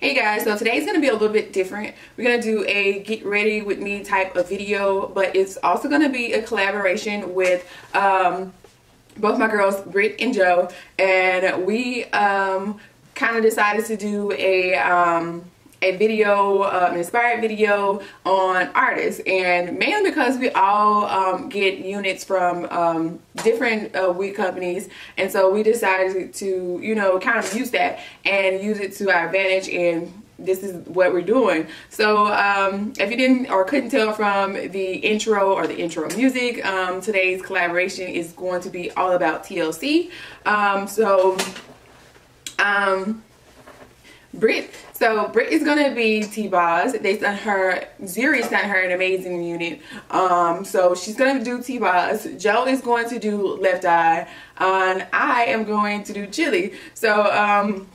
Hey guys, so today's going to be a little bit different. We're going to do a get ready with me type of video, but it's also going to be a collaboration with both my girls, Britt and Joe, and we kind of decided to do a video, an inspired video on artists, and mainly because we all get units from different wig companies, and so we decided to, you know, kind of use that and use it to our advantage, and this is what we're doing. So if you didn't or couldn't tell from the intro or the intro music, today's collaboration is going to be all about TLC. Britt is gonna be T-Boz. Zuri sent her an amazing unit. So she's gonna do T-Boz. Joe is going to do Left Eye, and I am going to do Chili. So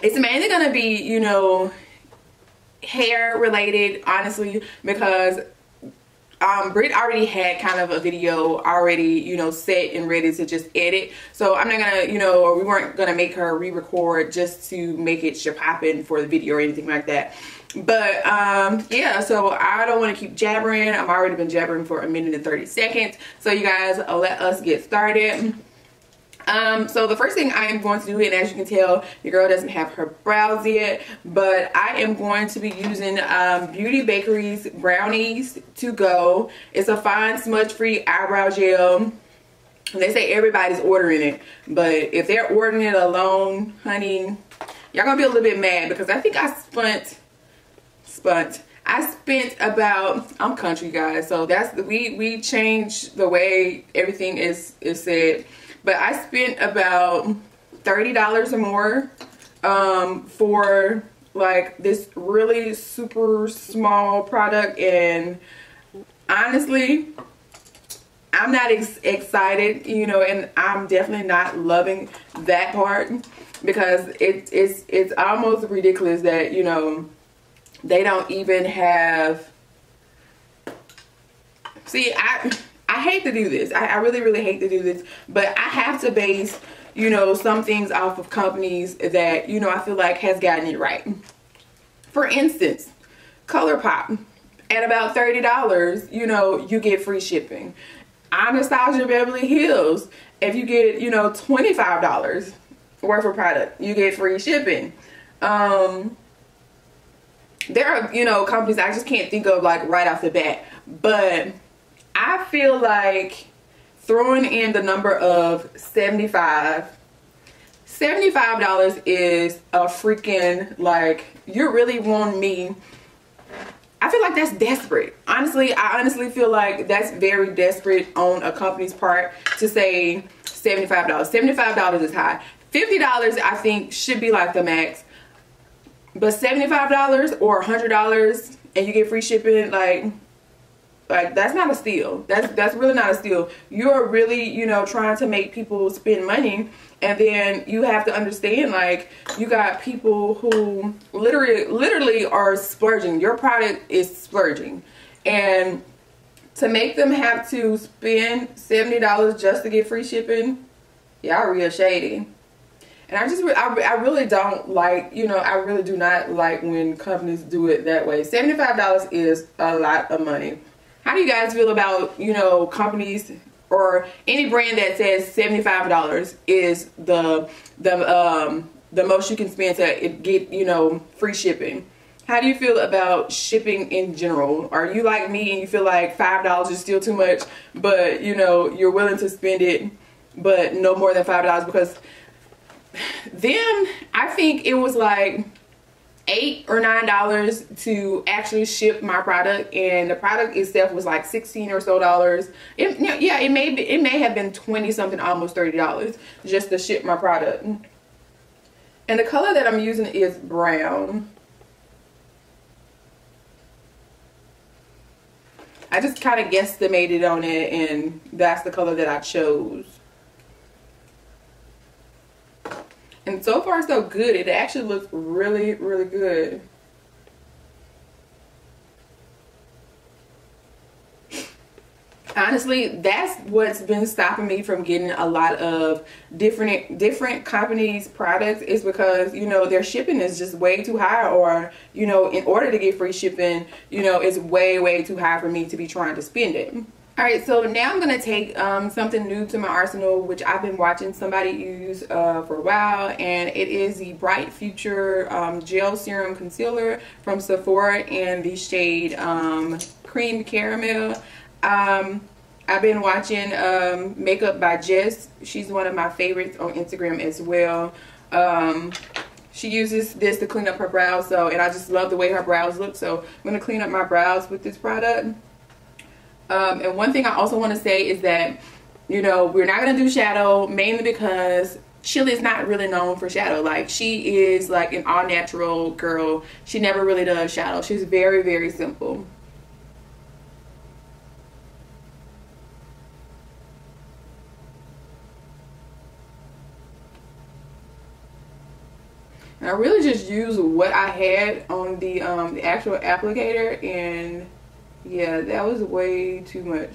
it's mainly gonna be, you know, hair related, honestly, because Britt already had kind of a video already, you know, set and ready to just edit. So I'm not gonna, you know, or we weren't gonna make her re-record just to make it poppin' for the video or anything like that. But yeah, so I don't want to keep jabbering. I've already been jabbering for 1 minute and 30 seconds. So you guys, let us get started. So the first thing I am going to do, and as you can tell, your girl doesn't have her brows yet, but I am going to be using Beauty Bakery's Brownies to Go. It's a fine smudge-free eyebrow gel. They say everybody's ordering it, but if they're ordering it alone, honey, y'all gonna be a little bit mad, because I think I spent about, I'm country guys, so that's we changed the way everything is said. But I spent about $30 or more for like this really super small product, and honestly, I'm not excited, you know, and I'm definitely not loving that part, because it's almost ridiculous that, you know, they don't even have. See, I hate to do this. I really hate to do this, but I have to base, you know, some things off of companies that, you know, I feel like has gotten it right. For instance, ColourPop, at about $30, you know, you get free shipping. Anastasia Beverly Hills, if you get, you know, $25 worth of product, you get free shipping. There are, you know, companies I just can't think of like right off the bat, but I feel like throwing in the number of $75 is a freaking, like, you really want me. I feel like that's desperate. Honestly, I honestly feel like that's very desperate on a company's part to say $75. $75 is high. $50 I think should be like the max. But $75 or $100 and you get free shipping, like that's not a steal. That's really not a steal. You're really, you know, trying to make people spend money, and then you have to understand, like, you got people who literally are splurging. Your product is splurging, and to make them have to spend $70 just to get free shipping, y'all real shady. And I really don't like, you know, I really do not like when companies do it that way. $75 is a lot of money. How do you guys feel about, you know, companies or any brand that says $75 is the most you can spend to get, you know, free shipping? How do you feel about shipping in general? Are you like me and you feel like $5 is still too much, but, you know, you're willing to spend it, but no more than $5? Because then I think it was like $8 or $9 to actually ship my product, and the product itself was like $16 or so. Yeah, it may have been 20 something, almost $30 just to ship my product. And the color that I'm using is brown. I just kind of guesstimated on it, and that's the color that I chose. And so far so good. It actually looks really good. honestly, that's what's been stopping me from getting a lot of different companies' products, is because, you know, their shipping is just way too high, or, you know, in order to get free shipping, you know, it's way too high for me to be trying to spend it. All right, so now I'm gonna take something new to my arsenal, which I've been watching somebody use for a while, and it is the Bright Future Gel Serum Concealer from Sephora in the shade Cream Caramel. I've been watching Makeup by Jess. She's one of my favorites on Instagram as well. She uses this to clean up her brows, and I just love the way her brows look, so I'm gonna clean up my brows with this product. And one thing I also want to say is that, you know, we're not going to do shadow, mainly because Chili is not really known for shadow. Like, she is like an all natural girl. She never really does shadow. She's very simple. And I really just used what I had on the actual applicator, and yeah, that was way too much.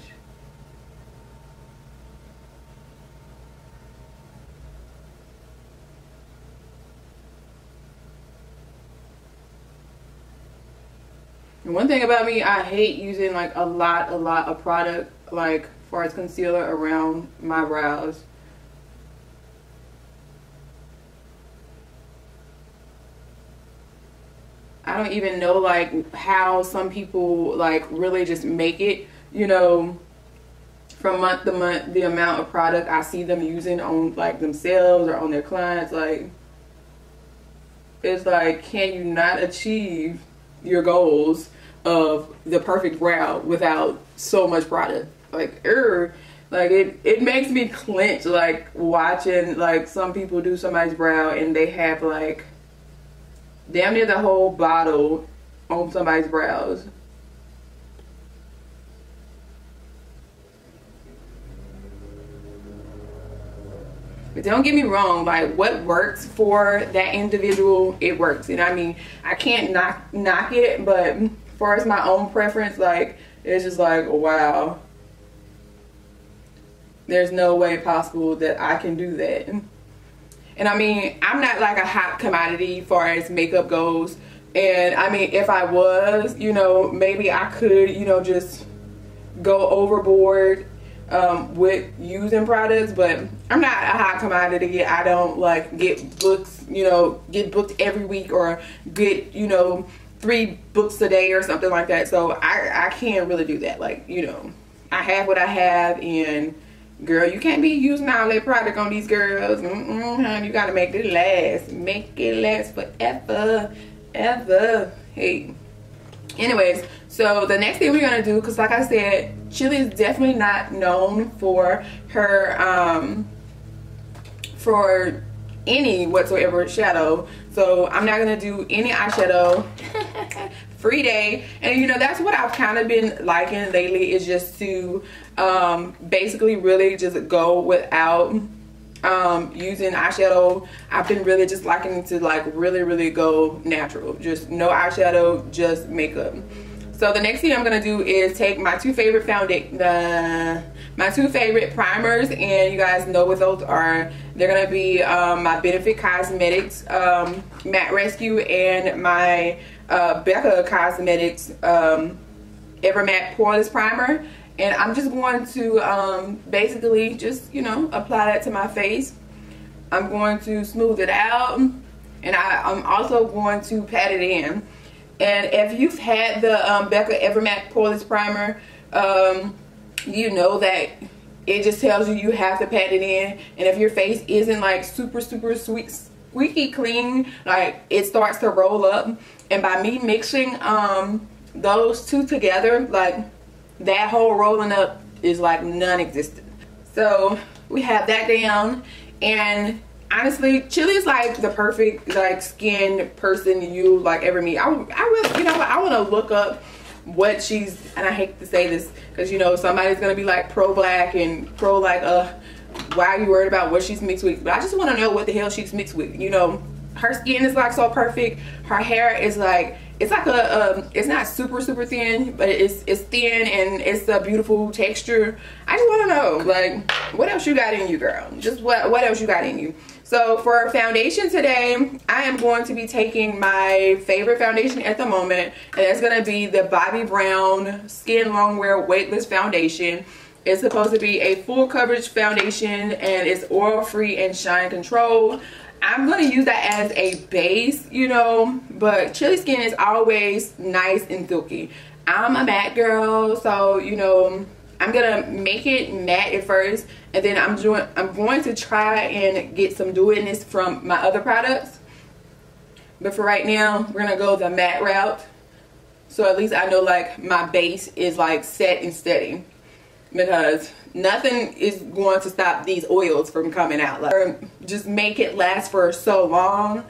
And one thing about me, I hate using like a lot of product, like far as concealer around my brows. I don't even know like how some people like really just make it, you know, from month to month, the amount of product I see them using on like themselves or on their clients. Like, it's like, can you not achieve your goals of the perfect brow without so much product? Like, like it makes me clench, like watching like some people do somebody's brow and they have like damn near the whole bottle on somebody's brows. But don't get me wrong, like what works for that individual, it works. You know what I mean? I can't knock it, but as far as my own preference, like it's just like, wow, there's no way possible that I can do that. And I mean, I'm not like a hot commodity as far as makeup goes. And I mean, if I was, you know, maybe I could, you know, just go overboard with using products, but I'm not a hot commodity. I don't like get books, you know, get booked every week or get, you know, 3 books a day or something like that. So I can't really do that. Like, you know, I have what I have, and girl, you can't be using all that product on these girls. You gotta make it last. Make it last forever, ever. Hey. Anyways, so the next thing we're gonna do, because like I said, Chili is definitely not known for her for any whatsoever shadow. So I'm not gonna do any eyeshadow. Free day. And you know, that's what I've kind of been liking lately, is just to basically really just go without using eyeshadow. I've been really just liking to like really go natural, just no eyeshadow, just makeup. So the next thing I'm gonna do is take my two favorite my two favorite primers, and you guys know what those are. They're gonna be my Benefit Cosmetics Matte Rescue and my Becca Cosmetics Ever Matte Poreless Primer. And I'm just going to basically just, you know, apply that to my face. I'm going to smooth it out, and I'm also going to pat it in. And if you've had the Becca Ever Matte Poreless Primer, you know that it just tells you have to pat it in. And if your face isn't like super squeaky clean, like it starts to roll up. And by me mixing those two together, like that whole rolling up is like non-existent. So we have that down. And honestly, Chili is like the perfect like skin person you like ever meet. I really, you know what, I want to look up what she's, and I hate to say this because, you know, somebody's gonna be like pro black and pro like why are you worried about what she's mixed with? But I just want to know what the hell she's mixed with, you know. her skin is like so perfect. Her hair is like, it's like a it's not super thin, but it's thin and it's a beautiful texture. I just want to know, like, what else you got in you, girl? Just what else you got in you? So for foundation today, I am going to be taking my favorite foundation at the moment, and it's going to be the Bobbi Brown Skin Longwear Weightless Foundation. It's supposed to be a full coverage foundation, and it's oil free and shine control. I'm going to use that as a base, you know, but chili skin is always nice and silky. I'm a matte girl, so, you know, I'm gonna make it matte at first, and then I'm going to try and get some dewiness from my other products. But for right now, we're gonna go the matte route, so at least I know like my base is like set and steady, because nothing is going to stop these oils from coming out. Like, just make it last for so long.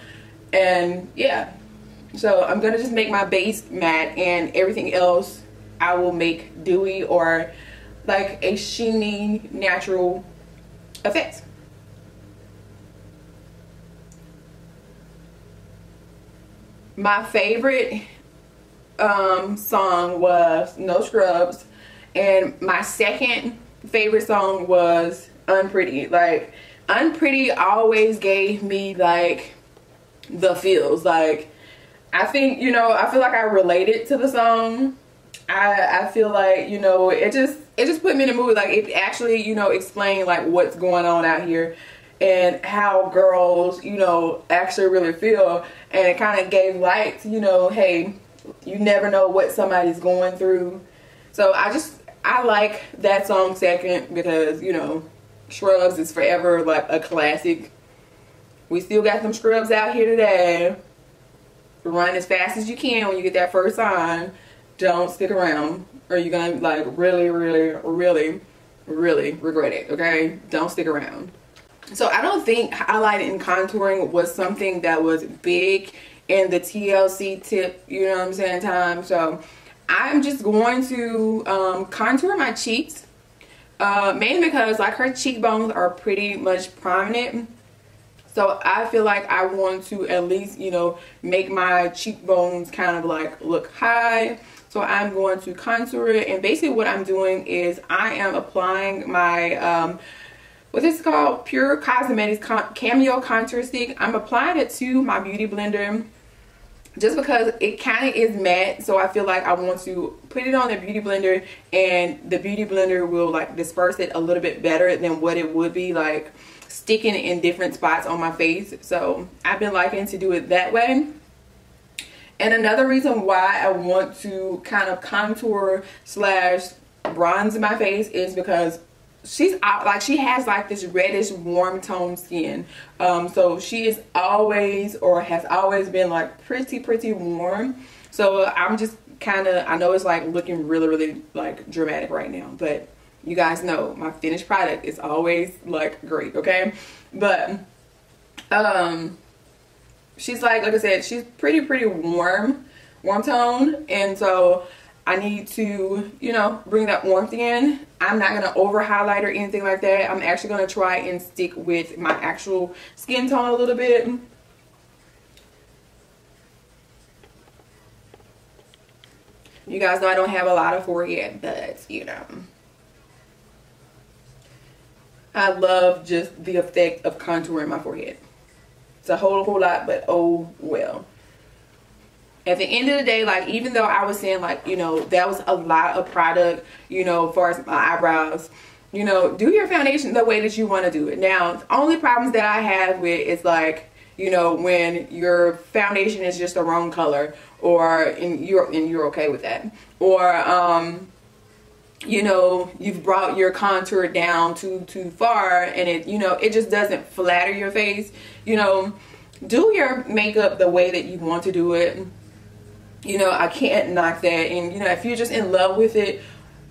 And yeah, so I'm gonna just make my base matte, and everything else I will make dewy or like a sheeny natural effect. My favorite song was No Scrubs, and my second favorite song was Unpretty. Like, Unpretty always gave me like the feels. Like, I think, you know, I feel like I related to the song. I feel like, you know, it just put me in the mood. Like, it actually, you know, explained like what's going on out here and how girls, you know, actually really feel. And it kind of gave light to, you know, hey, you never know what somebody's going through. So I like that song second, because, you know, Scrubs is forever like a classic. We still got some scrubs out here today. Run as fast as you can when you get that first sign. Don't stick around, or you're gonna like really regret it. Okay, don't stick around. So I don't think highlighting and contouring was something that was big in the TLC tip, you know what I'm saying, time. So I'm just going to contour my cheeks, mainly because like her cheekbones are pretty much prominent. So I feel like I want to at least, you know, make my cheekbones kind of like look high. So I'm going to contour it, and basically what I'm doing is I am applying my what is called Pure Cosmetics Cameo Contour Stick. I'm applying it to my beauty blender just because it kind of is matte, so I feel like I want to put it on the beauty blender, and the beauty blender will like disperse it a little bit better than what it would be like sticking in different spots on my face. So I've been liking to do it that way. And another reason why I want to kind of contour slash bronze my face is because she's like, she has like this reddish warm tone skin. So she is always, or has always been like pretty warm. So I'm just kind of, I know it's like looking really like dramatic right now, but you guys know my finished product is always like great, okay? But she's like I said, she's pretty warm tone, and so I need to, you know, bring that warmth in. I'm not gonna over highlight or anything like that. I'm actually gonna try and stick with my actual skin tone a little bit. You guys know I don't have a lot of forehead, but you know, I love just the effect of contouring my forehead. It's a whole lot, but oh well. At the end of the day, like, even though I was saying like, you know, that was a lot of product, you know, as far as my eyebrows, you know, do your foundation the way that you want to do it. Now, the only problems that I have with is like, you know, when your foundation is just the wrong color, or you're okay with that, or you know, you've brought your contour down too far, and it, you know, it just doesn't flatter your face. You know, do your makeup the way that you want to do it. You know, I can't knock that. And you know, if you're just in love with it,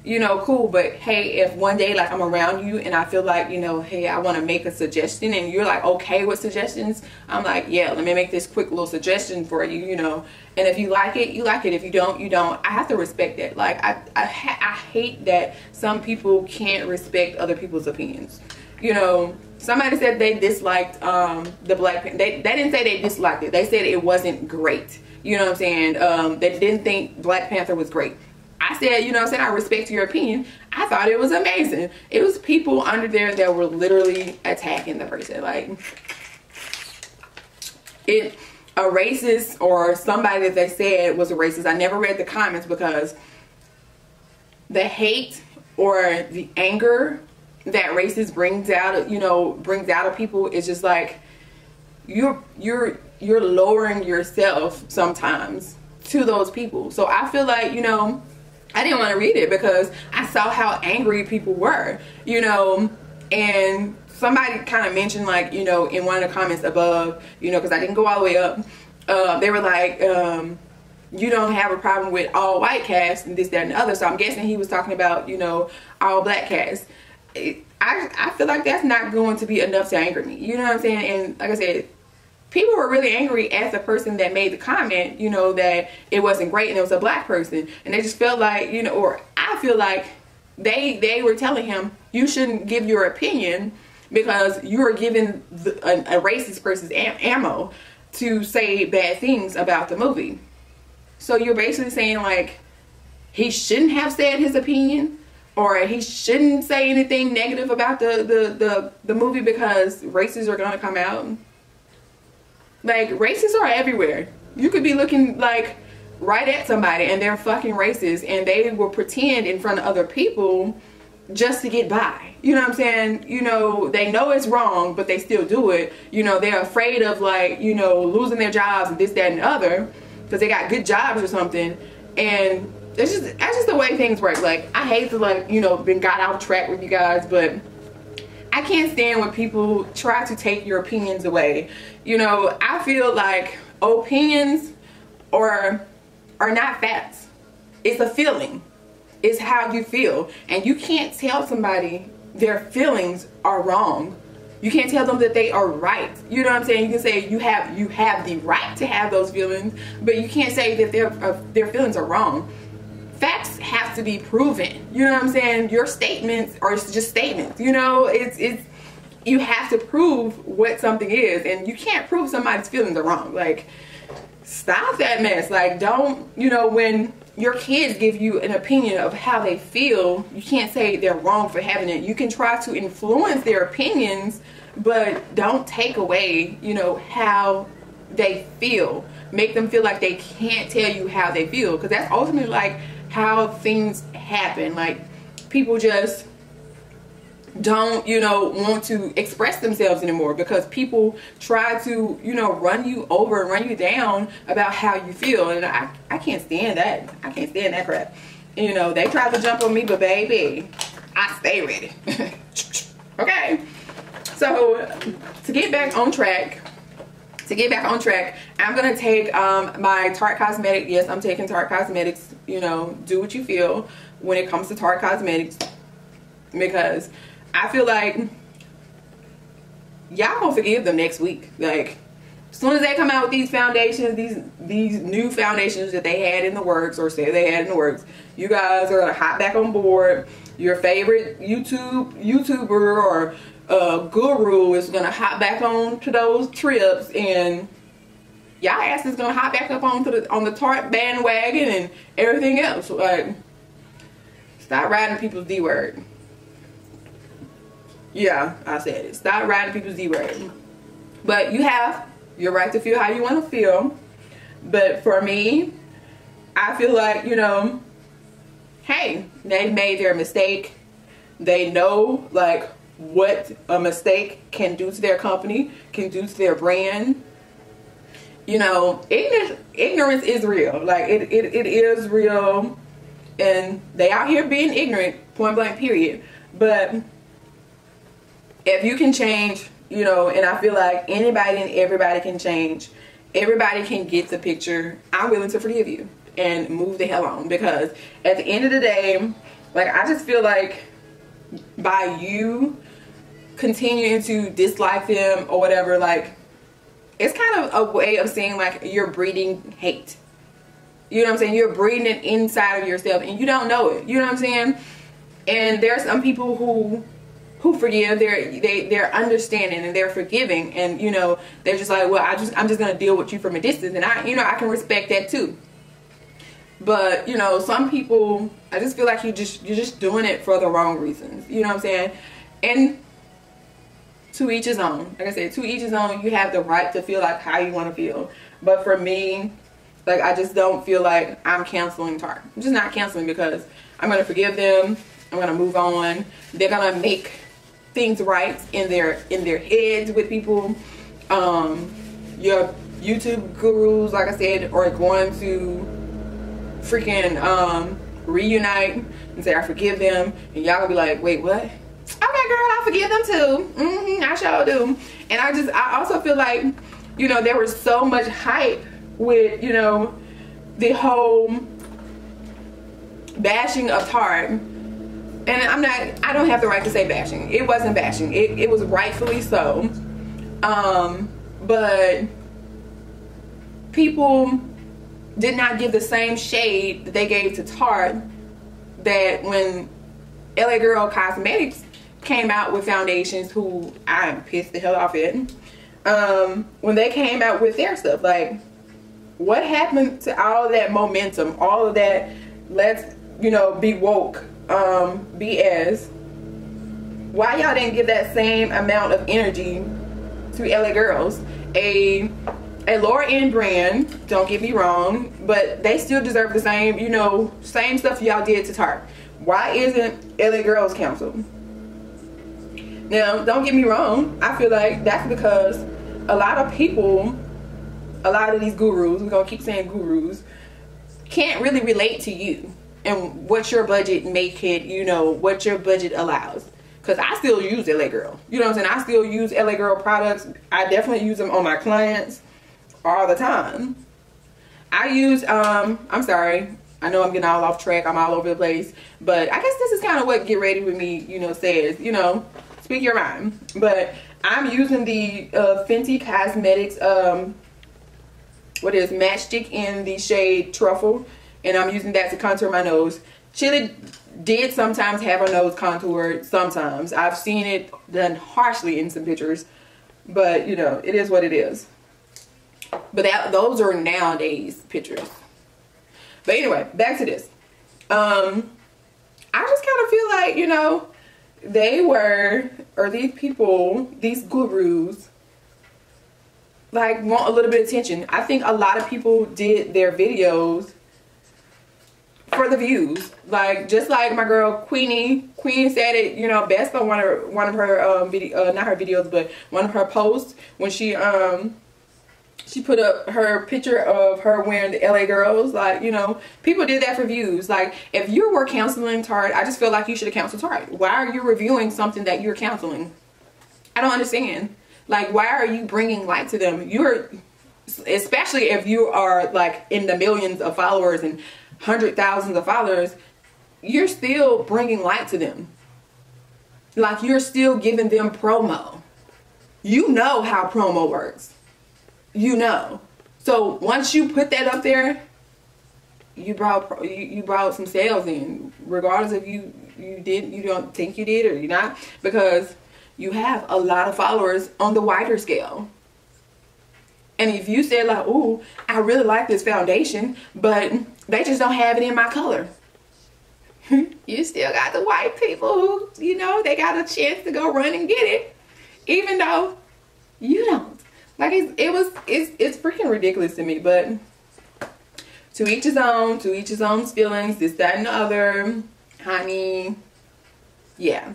you know, cool. But hey, if one day like I'm around you and I feel like, you know, hey, I want to make a suggestion, and you're like okay with suggestions, I'm like, yeah, let me make this quick little suggestion for you, you know. And if you like it, you like it. If you don't, you don't. I have to respect that. Like, I hate that some people can't respect other people's opinions, you know. somebody said they disliked the Black Panther. They didn't say they disliked it. They said it wasn't great. You know what I'm saying? They didn't think Black Panther was great. I said, you know what I'm saying, I respect your opinion. I thought it was amazing. It was people under there that were literally attacking the person. Like, a racist or somebody that they said was a racist. I never read the comments because the hate or the anger that racist brings out, you know, brings out of people is just like, you're lowering yourself sometimes to those people. So I feel like, you know, I didn't want to read it because I saw how angry people were, you know, and somebody kind of mentioned, like, you know, in one of the comments above, you know, because I didn't go all the way up, they were like, you don't have a problem with all white cast and this, that, and the other. So I'm guessing he was talking about, you know, all black cast. I feel like that's not going to be enough to anger me. You know what I'm saying? And like I said, people were really angry at the person that made the comment, you know, that it wasn't great and it was a black person. And they just felt like, you know, or I feel like they were telling him, you shouldn't give your opinion because you are giving a racist person's ammo to say bad things about the movie. So you're basically saying, like, he shouldn't have said his opinion, or he shouldn't say anything negative about the movie because racists are gonna come out. Like, racists are everywhere. You could be looking like right at somebody and they're fucking racist, and they will pretend in front of other people just to get by. You know what I'm saying? You know, they know it's wrong, but they still do it. You know, they're afraid of, like, you know, losing their jobs and this, that, and the other because they got good jobs or something. And that's just the way things work. Like, I hate to, like, you know, got off track with you guys, but I can't stand when people try to take your opinions away. You know, I feel like opinions are not facts. It's a feeling. It's how you feel. And you can't tell somebody their feelings are wrong. You can't tell them that they are right. You know what I'm saying? You can say you have the right to have those feelings, but you can't say that their feelings are wrong. Facts have to be proven. You know what I'm saying? Your statements are just statements. You know, it's you have to prove what something is, and you can't prove somebody's feelings are wrong. Like, stop that mess. Like, don't, you know, when your kids give you an opinion of how they feel, you can't say they're wrong for having it. You can try to influence their opinions, but don't take away, you know, how they feel. Make them feel like they can't tell you how they feel, because that's ultimately like how things happen. Like, people just don't, you know, want to express themselves anymore because people try to, you know, run you over and run you down about how you feel. And I can't stand that. I can't stand that crap. You know, they try to jump on me, but baby, I stay ready. Okay, so to get back on track, I'm gonna take my Tarte Cosmetics. Yes, I'm taking Tarte Cosmetics. You know, do what you feel when it comes to Tarte Cosmetics, because I feel like y'all gonna forgive them next week. Like, as soon as they come out with these foundations, these new foundations that they had in the works, or say they had in the works, you guys are gonna hop back on board. Your favorite YouTuber or guru is gonna hop back on to those trips, and y'all ass is gonna hop back up on the Tarte bandwagon and everything else. Like, stop riding people's D word. Yeah, I said it. Stop riding people's D word. But you have your right to feel how you want to feel. But for me, I feel like, you know, hey, they've made their mistake. They know, like, what a mistake can do to their company, can do to their brand. You know, ignorance is real. Like, it is real. And they out here being ignorant, point blank, period. But if you can change, you know, and I feel like anybody and everybody can change. Everybody can get the picture. I'm willing to forgive you and move the hell on, because at the end of the day, like, I just feel like by you continuing to dislike them or whatever, like, it's kind of a way of saying, like, you're breeding hate. You know what I'm saying? You're breeding it inside of yourself and you don't know it. You know what I'm saying? And there are some people who who forgive. They're understanding and they're forgiving, and you know, they're just like, well, I'm just gonna deal with you from a distance, and I can respect that too. But you know, some people, I just feel like you're just doing it for the wrong reasons. You know what I'm saying? And to each his own. Like I said, to each his own. You have the right to feel like how you want to feel. But for me, like, I just don't feel like I'm canceling Tarte. I'm just not canceling, because I'm gonna forgive them. I'm gonna move on. They're gonna make things right in their heads with people. Your YouTube gurus, like I said, are going to freaking reunite and say I forgive them, and y'all gonna be like, wait, what? Okay, girl, I forgive them too. I sure do. And I also feel like, you know, there was so much hype with, you know, the whole bashing of Tarte. And I don't have the right to say bashing. It wasn't bashing. It was rightfully so. But people did not give the same shade that they gave to Tarte, that when LA Girl Cosmetics came out with foundations, who I'm pissed the hell off at, when they came out with their stuff. Like, what happened to all that momentum, all of that let's, you know, be woke BS? Why y'all didn't give that same amount of energy to LA Girls? A lower end brand, don't get me wrong, but they still deserve the same, you know, same stuff y'all did to Tarte. Why isn't LA Girls canceled? Now, don't get me wrong, I feel like that's because a lot of people, a lot of these gurus, we're gonna keep saying gurus, can't really relate to you and what your budget make it, you know, what your budget allows. Because I still use LA Girl. You know what I'm saying? I still use LA Girl products. I definitely use them on my clients all the time. I use, I'm sorry, I know I'm getting all off track, I'm all over the place, but I guess this is kind of what Get Ready With Me, you know, says, you know, speak your mind. But I'm using the Fenty Cosmetics, what is Matchstick in the shade Truffle, and I'm using that to contour my nose. Chili did sometimes have her nose contoured, sometimes. I've seen it done harshly in some pictures, but you know, it is what it is. But those are nowadays pictures. But anyway, back to this. I just kind of feel like, you know, these people, these gurus, like, want a little bit of attention. I think a lot of people did their videos for the views. Like, just like my girl Queen said it, you know, best on one of her not her videos, but one of her posts, when she put up her picture of her wearing the LA Girls. Like, you know, people did that for views. Like, if you were counseling Tarte, I just feel like you should have counseled Tarte. Why are you reviewing something that you're counseling? I don't understand. Like, why are you bringing light to them? Especially if you are like in the millions of followers and 100,000s of followers, you're still bringing light to them. Like, you're still giving them promo. You know how promo works. You know. So once you put that up there, you brought some sales in, regardless if you don't think you did or you're not, because you have a lot of followers on the wider scale. And if you said like, ooh, I really like this foundation, but they just don't have it in my color, you still got the white people who, you know, they got a chance to go run and get it, even though you don't. Like, it's freaking ridiculous to me. But to each his own, to each his own feelings, this, that, and the other, honey. Yeah.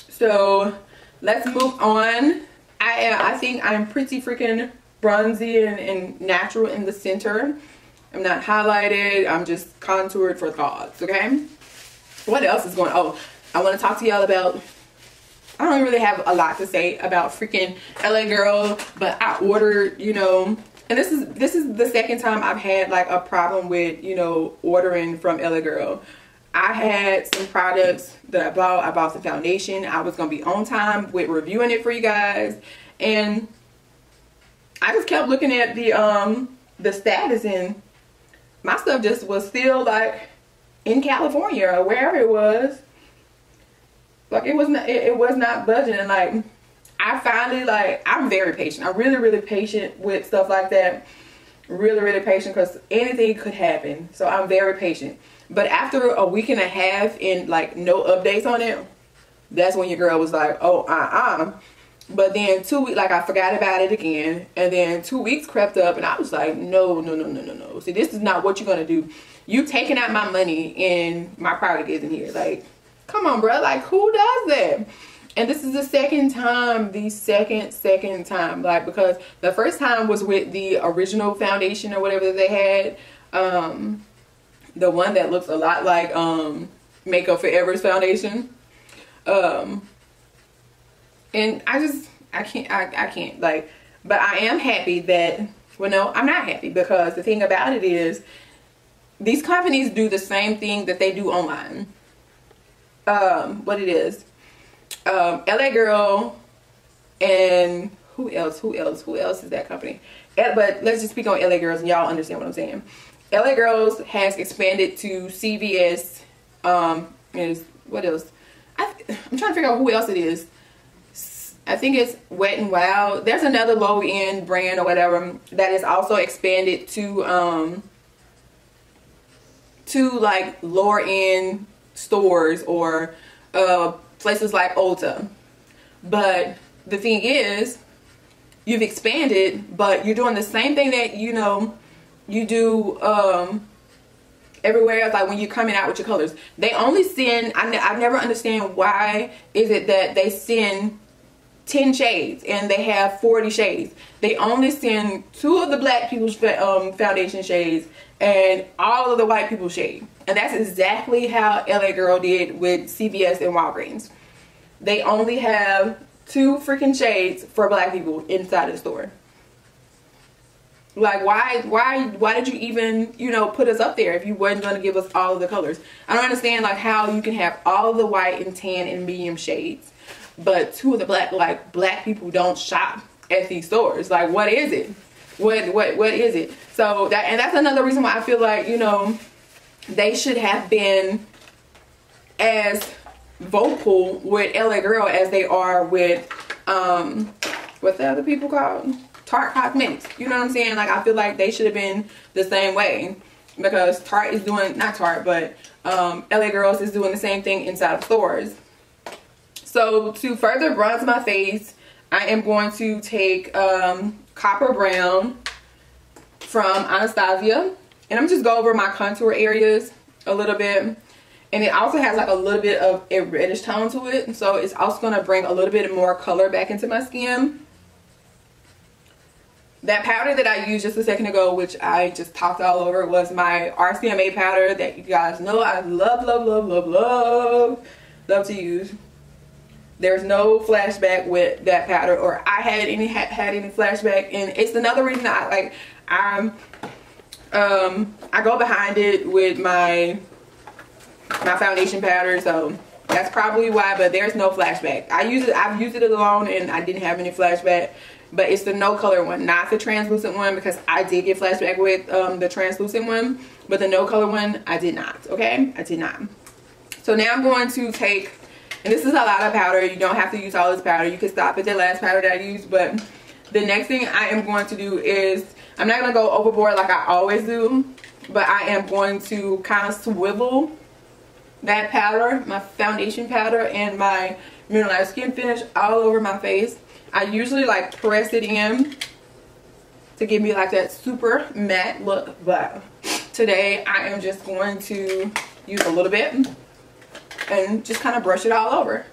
So let's move on. I think I'm pretty freaking bronzy and natural in the center. I'm not highlighted. I'm just contoured for thoughts, okay? What else is going on? Oh, I want to talk to y'all about, I don't really have a lot to say about freaking LA Girl, but I ordered, you know, and this is the second time I've had like a problem with, you know, ordering from LA Girl. I had some products that I bought. I bought the foundation. I was going to be on time with reviewing it for you guys. And I just kept looking at the status, and my stuff just was still like in California or wherever it was. Like it was not budging. And like I finally, like, I'm very patient. I'm really patient with stuff like that. Really patient, because anything could happen. So I'm very patient. But after a week and a half and like no updates on it, that's when your girl was like, oh, But then 2 weeks, like I forgot about it again. And then 2 weeks crept up and I was like, no. See, this is not what you're going to do. You taking out my money and my product isn't here. Like, come on, bro. Like, who does that? And this is the second time, second time. Like, because the first time was with the original foundation or whatever that they had. The one that looks a lot like Makeup Forever's foundation. And I can't like, but I am happy that, well, no, I'm not happy, because the thing about it is these companies do the same thing that they do online. What it is, LA Girl and who else is that company? But let's just speak on LA Girls and y'all understand what I'm saying. LA Girls has expanded to CVS, is what else? I'm trying to figure out who else it is. I think it's Wet n Wild. There's another low-end brand or whatever that is also expanded to like lower-end stores or places like Ulta. But the thing is, you've expanded, but you're doing the same thing that, you know, you do everywhere else. Like when you're coming out with your colors, they only send, I never understand why is it that they send 10 shades and they have 40 shades. They only send 2 of the black people's foundation shades and all of the white people's shade. And that's exactly how LA Girl did with CVS and Walgreens. They only have 2 freaking shades for black people inside of the store. Like, why did you even, you know, put us up there if you wasn't going to give us all of the colors? I don't understand, like, how you can have all of the white and tan and medium shades, but 2 of the black, like, black people don't shop at these stores. Like, what is it? What is it? So that's another reason why I feel like, you know, they should have been as vocal with LA Girl as they are with what the other people called? Tarte Cosmetics. You know what I'm saying? Like, I feel like they should have been the same way, because Tarte is doing, not Tarte, but LA Girls is doing the same thing inside of stores. So to further bronze my face, I am going to take Copper Brown from Anastasia, and I'm just go over my contour areas a little bit. And it also has like a little bit of a reddish tone to it, so it's also going to bring a little bit more color back into my skin. That powder that I used just a second ago, which I just talked all over, was my RCMA powder that you guys know I love to use. There's no flashback with that powder, or I had any flashback, and it's another reason I go behind it with my foundation powder, so that's probably why. But there's no flashback. I've used it alone and I didn't have any flashback. But it's the no color one, not the translucent one, because I did get flashback with the translucent one, but the no color one I did not. Okay, I did not. So now I'm going to take, and this is a lot of powder, you don't have to use all this powder, you can stop at the last powder that I used. But the next thing I am going to do is, I'm not going to go overboard like I always do, but I am going to kind of swivel that powder, my foundation powder and my Mineralized SKiNFiNish, all over my face. I usually like press it in to give me like that super matte look, but today I am just going to use a little bit and just kind of brush it all over.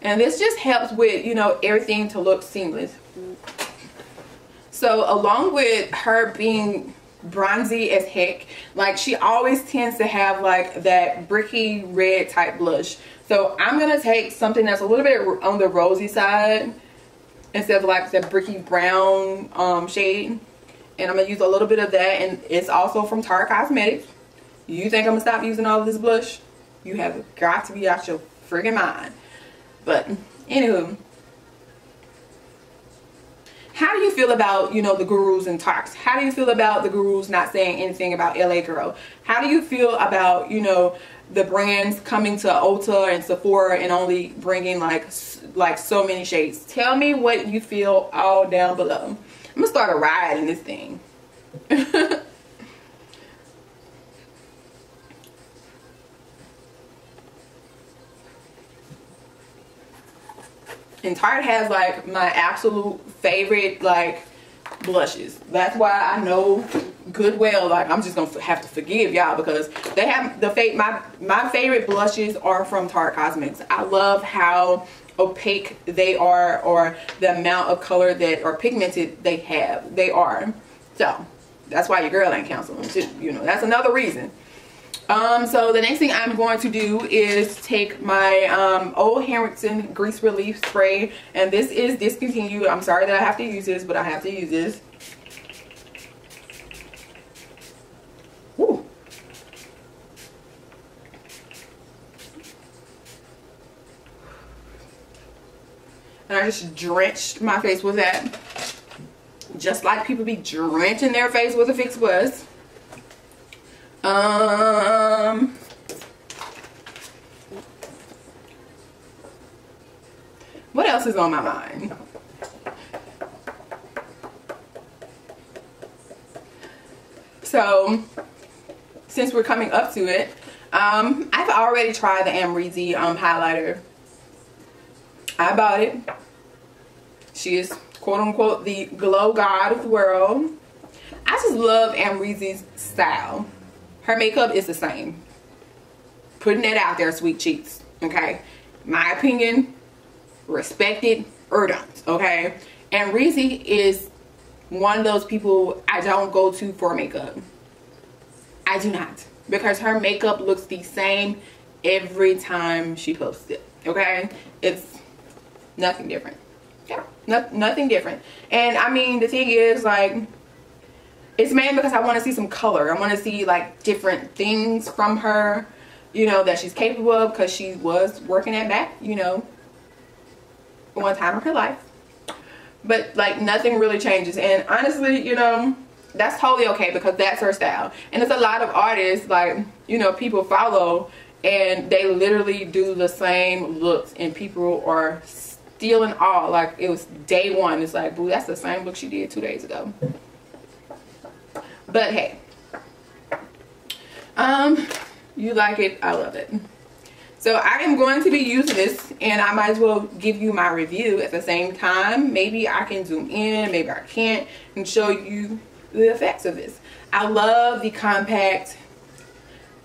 And this just helps with, you know, everything to look seamless. So along with her being bronzy as heck, like, she always tends to have like that bricky red type blush. So I'm gonna take something that's a little bit on the rosy side instead of like that bricky brown shade, and I'm gonna use a little bit of that. And it's also from Tarte Cosmetics. You think I'm gonna stop using all of this blush? You have got to be out your friggin' mind. But anywho, how do you feel about, you know, the gurus and Tartes? How do you feel about the gurus not saying anything about LA Girl? How do you feel about, you know, the brands coming to Ulta and Sephora and only bringing like so many shades. Tell me what you feel all down below. I'm gonna start a ride in this thing. And Tarte has like my absolute favorite like blushes. That's why I know good well like I'm just gonna have to forgive y'all, because they have my favorite blushes are from Tarte Cosmetics. I love how opaque they are, or the amount of color that or pigmented they are. So that's why your girl ain't counseling too, you know. That's another reason. So the next thing I'm going to do is take my Old Harrington Grease Relief Spray, and this is discontinued. I'm sorry that I have to use this, but I have to use this. Woo. And I just drenched my face with that, just like people be drenching their face with a Fix Plus. What else is on my mind? So, since we're coming up to it, I've already tried the Amrezy highlighter. I bought it. She is quote unquote the glow god of the world. I just love Amrezy's style. Her makeup is the same. Putting that out there, sweet cheeks. Okay? My opinion, respect it or don't. Okay? Amrezy is one of those people I don't go to for makeup. I do not. Because her makeup looks the same every time she posts it. Okay? It's nothing different. Yeah. Nothing different. And I mean, the thing is, like, it's mainly because I want to see some color. I want to see like different things from her, you know, that she's capable of, because she was working at MAC, you know, one time of her life. But like nothing really changes. And honestly, you know, that's totally okay, because that's her style. And there's a lot of artists, like, you know, people follow and they literally do the same looks and people are stealing all. Like it was day one. It's like, boo, that's the same look she did 2 days ago. But hey, you like it, I love it. So I am going to be using this, and I might as well give you my review at the same time. Maybe I can zoom in, maybe I can't, and show you the effects of this. I love the compact.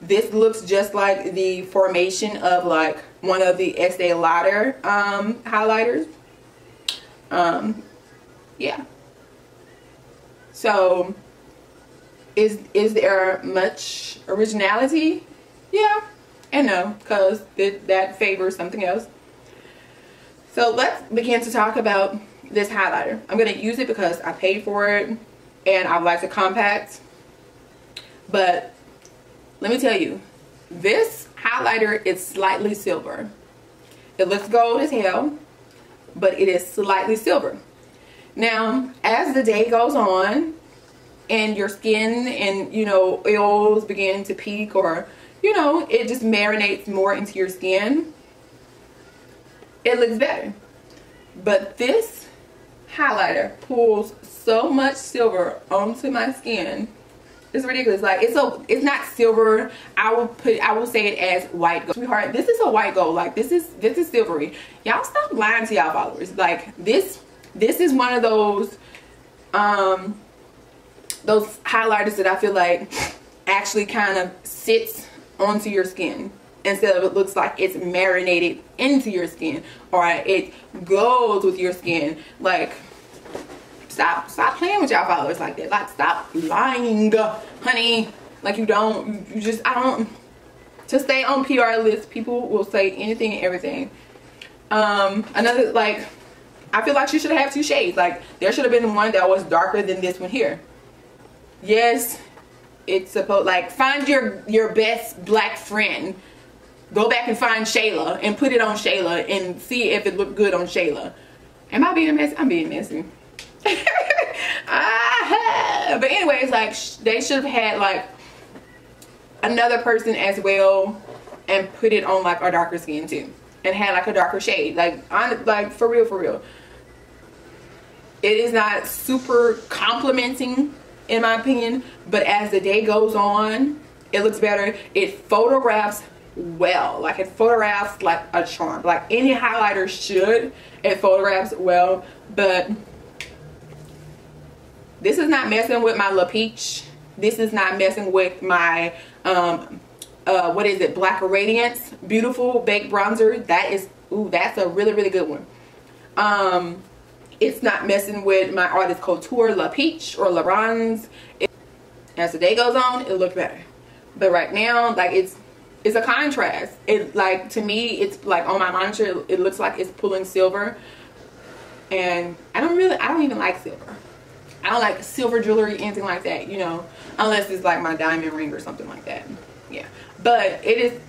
This looks just like the formation of like one of the Estee Lauder highlighters. Yeah. So is there much originality? Yeah and no, because that favors something else. So let's begin to talk about this highlighter. I'm going to use it because I paid for it and I like the compact. But let me tell you, this highlighter is slightly silver. It looks gold as hell, but it is slightly silver. Now, as the day goes on, and your skin and, you know, oils begin to peak, or, you know, it just marinates more into your skin, it looks better. But this highlighter pulls so much silver onto my skin. It's ridiculous. Like it's not silver. I will say it as white gold. Sweetheart, this is a white gold. Like this is silvery. Y'all stop lying to y'all followers. Like this is one of those highlighters that I feel like actually kind of sits onto your skin instead of it looks like it's marinated into your skin, or it goes with your skin. Like stop playing with y'all followers like that. Like stop lying, honey. Like you just, I don't, to stay on PR lists, people will say anything and everything. Another, like, I feel like she should have 2 shades. Like there should have been one that was darker than this one here. Yes, it's supposed, like, find your best black friend. Go back and find Shayla and put it on Shayla and see if it looked good on Shayla. Am I being messy? I'm being messy. But anyways, like they should have had like another person as well and put it on like a darker skin too, and had like a darker shade. Like for real. It is not super complimenting in my opinion, but as the day goes on, it looks better. It photographs well. Like it photographs like a charm. Like any highlighter should. It photographs well, but this is not messing with my La Peach. This is not messing with my what is it, Black Radiance Beautiful Baked Bronzer. That is, ooh, that's a really good one. It's not messing with my Artist Couture La Peach or La Bronze. As the day goes on, it'll look better. But right now, like it's a contrast. It, like, to me, it's like on my monitor, it looks like it's pulling silver, and I don't even like silver. I don't like silver jewelry, anything like that, you know, unless it's like my diamond ring or something like that. Yeah, but it's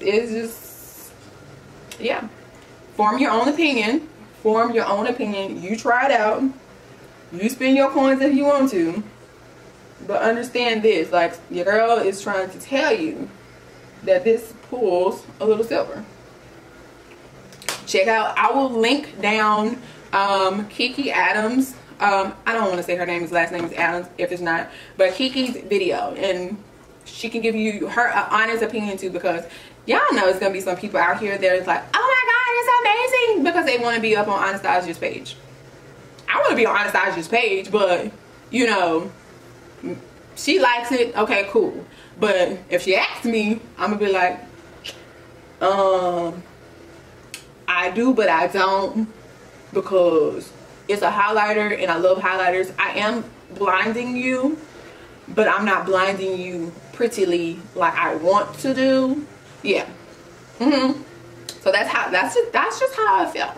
just, yeah. Form your own opinion. Form your own opinion. You try it out. You spend your coins if you want to. But understand this, like, your girl is trying to tell you that this pulls a little silver. Check out, I will link down Kiki Adams. I don't want to say her name, his last name is Adams if it's not, but Kiki's video, and she can give you her honest opinion too, because y'all know it's gonna be some people out here that is like, oh my god, it's amazing, because they want to be up on Anastasia's page. I want to be on Anastasia's page, but you know, she likes it, okay, cool. But if she asks me, I'm gonna be like, I do, but I don't, because it's a highlighter and I love highlighters. I am blinding you, but I'm not blinding you prettily like I want to do. Yeah. So that's just how I feel.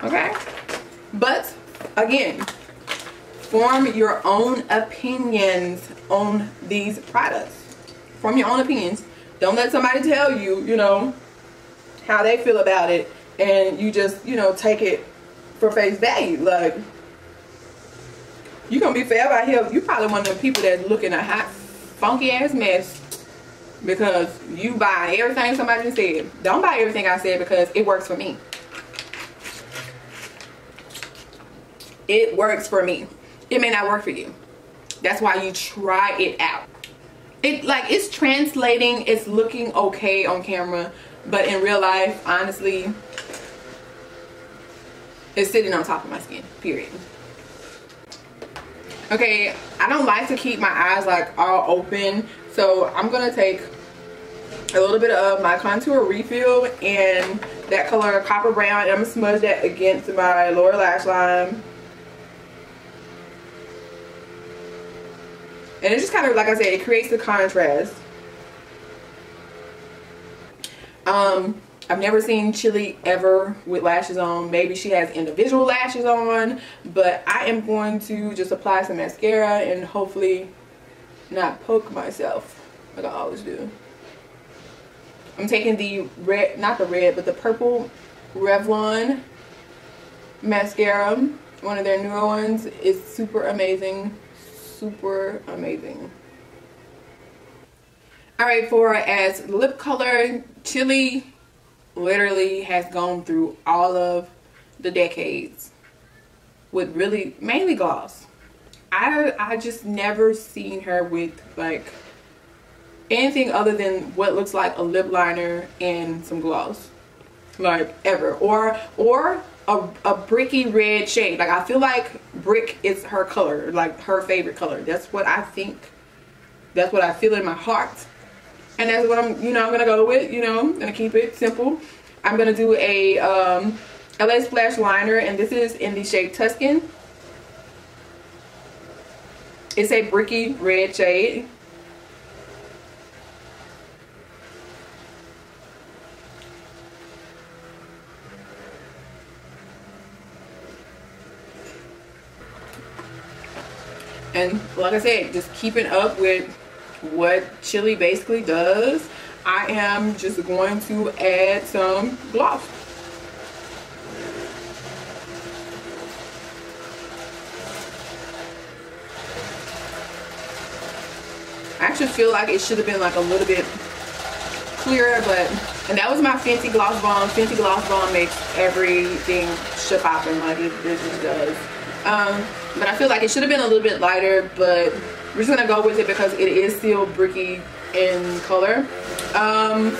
Okay. But again, form your own opinions on these products. Form your own opinions. Don't let somebody tell you, you know, how they feel about it, and you just, you know, take it for face value. Like, you're gonna be forever out here. You probably one of the people that's looking a hot, funky ass mess because you buy everything somebody said. Don't buy everything I said, because it works for me. It works for me. It may not work for you. That's why you try it out. It's translating, it's looking okay on camera, but in real life, honestly, it's sitting on top of my skin, period. Okay, I don't like to keep my eyes like all open, so I'm gonna take a little bit of my contour refill in that color Copper Brown, and I'm gonna smudge that against my lower lash line. And it just kind of, like I said, it creates the contrast. I've never seen Chili ever with lashes on. Maybe she has individual lashes on, but I am going to just apply some mascara and hopefully not poke myself like I always do. I'm taking the red, not the red, but the purple Revlon mascara. One of their newer ones. Is super amazing. Super amazing. Alright, for as lip color, Chili literally has gone through all of the decades with really mainly gloss. I just never seen her with like anything other than what looks like a lip liner and some gloss, like, ever, or a bricky red shade. Like, I feel like brick is her color, like her favorite color. That's what I think. That's what I feel in my heart. And that's what I'm gonna go with, I'm gonna keep it simple. I'm gonna do a LA Splash liner, and this is in the shade Tuscan. It's a bricky red shade. And like I said, just keeping up with what Chili basically does, I am just going to add some gloss. I actually feel like it should have been like a little bit clearer, but, and that was my Fenty Gloss Bomb. Fenty Gloss Bomb makes everything shapoppin', like it just does. But I feel like it should have been a little bit lighter, but we're just gonna go with it because it is still bricky in color.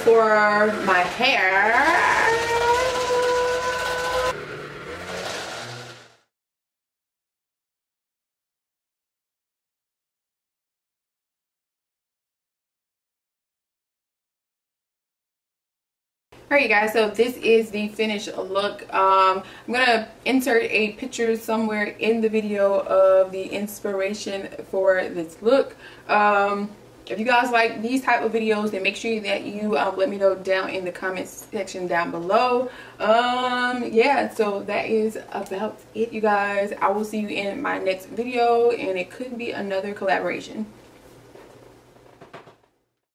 For my hair, alright you guys, so this is the finished look. I'm gonna insert a picture somewhere in the video of the inspiration for this look. If you guys like these type of videos, then make sure that you let me know down in the comments section down below. Yeah, so that is about it, you guys. I will see you in my next video, and it could be another collaboration.